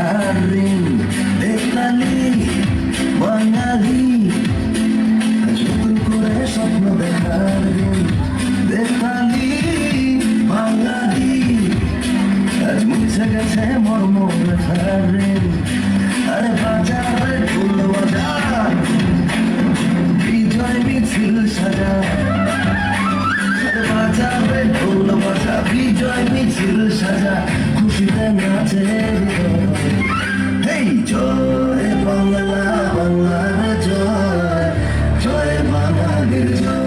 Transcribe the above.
দেখার ঋণ দেখালি বাঙালি নতুন করে স্বপ্ন দেখার ঋণ দেখালি বাঙালি আজ মুছে গেছে মর্ম ব্যথার ঋণ আরে বাজারে ঢোল বাজা বিজয় মিছিল সাজা বাজারে ঢোল বাজা বিজয় মিছিল সাজা খুশিতে নাচে হেই জয় বাংলা বাংলার জয় জয় বাঙালির জয়